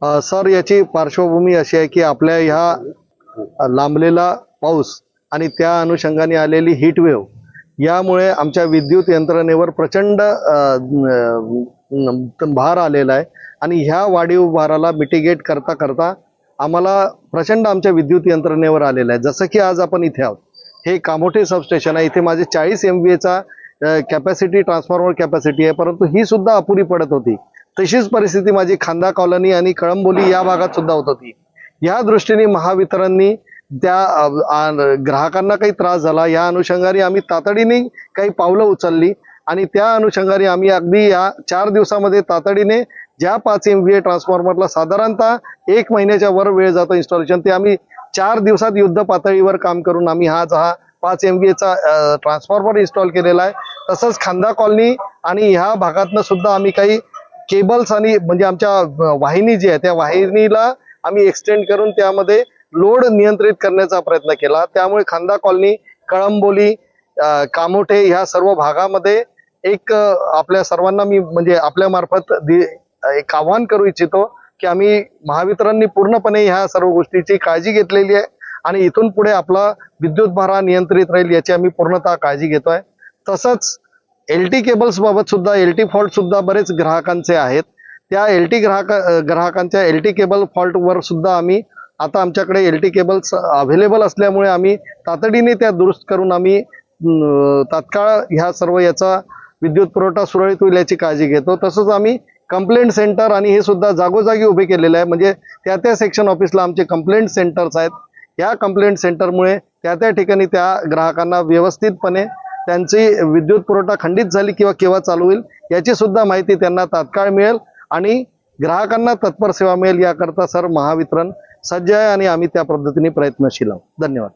Sir, याची पार्श्वभूमी अशी आहे की आपल्या ह्या लांबलेला पाऊस आणि त्या अनुषंगाने आलेली हीट वेव्ह यामुळे आमच्या विद्युत यंत्रणेवर प्रचंड भार आलेला आहे आणि ह्या वाढीव भाराला मिटिगेट करता करता आम्हाला प्रचंड आमच्या विद्युत यंत्रणेवर आलेला आहे। जसं की आज आपण इथे आहोत, हे कामोठे सबस्टेशन आहे। इथे माझे 40 MVA चा कॅपॅसिटी, ट्रान्सफॉर्मर कॅपॅसिटी आहे, परंतु ही सुद्धा अपुरी पडत होती। तशीच परिस्थिती माझी खांदा कॉलनी आणि कळंबोली या भागात सुद्धा होत होती। या दृष्टीने महावितरणनी त्या ग्राहकांना काही त्रास झाला, या अनुषंगाने आम्ही तातडीने काही पावलं उचलली आणि त्या अनुषंगाने आम्ही अगदी या 4 दिवसामध्ये तातडीने ज्या 5 MVA ट्रान्सफॉर्मरला साधारणतः 1 महिन्याच्या वर वेळ जातो इन्स्टॉलेशन, ते आम्ही 4 दिवसात युद्ध पातळीवर काम करून आम्ही हा 5 MVA चा ट्रान्सफॉर्मर इन्स्टॉल केलेला आहे। तसंच खांदा कॉलनी आणि ह्या भागातनं सुद्धा आम्ही काही केबल्स आणि म्हणजे आमच्या वाहिनी जी आहे त्या वाहिनीला आम्ही एक्सटेंड करून त्यामध्ये लोड नियंत्रित करण्याचा प्रयत्न केला। त्यामुळे खांदा कॉलनी, कळंबोली, कामोठे ह्या सर्व भागामध्ये एक आपल्या सर्वांना मी म्हणजे आपल्या मार्फत एक आवाहन करू इच्छितो की आम्ही महावितरणनी पूर्णपणे ह्या सर्व गोष्टीची काळजी घेतलेली आहे आणि इथून पुढे आपला विद्युत भार नियंत्रित राहील याची आम्ही पूर्णतः काळजी घेतोय। तसंच LT केबल्स बाबत सुद्धा LT फॉल्ट सुद्धा बरेच ग्राहकांचे आहेत। त्या ग्राहकांच्या LT केबल फॉल्ट वर सुद्धा आम्ही आता आमच्याकडे LT केबल्स अवेलेबल असल्यामुळे आम्ही तातडीने त्या दुरुस्त करून आम्ही तात्काळ ह्या सर्व याचा विद्युत पुरवठा सुरळीत होईल याची काळजी घेतो। तसंच आम्ही कंप्लेंट सेंटर आणि हे सुद्धा जागोजागी उभे केलेले आहे, म्हणजे त्या सेक्शन ऑफिसला आमचे कंप्लेंट सेंटर्स आहेत। या कंप्लेंट सेंटरमुळे त्या ठिकाणी त्या ग्राहकांना व्यवस्थितपणे त्यांची विद्युत पुरवठा खंडित झाली किंवा केव्हा चालू होईल याची सुद्धा माहिती त्यांना तात्काळ मिळेल आणि ग्राहकांना तत्पर सेवा मिळेल याकरता सर महावितरण सज्ज आहे आणि आम्ही त्या पद्धतीने प्रयत्नशील आहोत। धन्यवाद।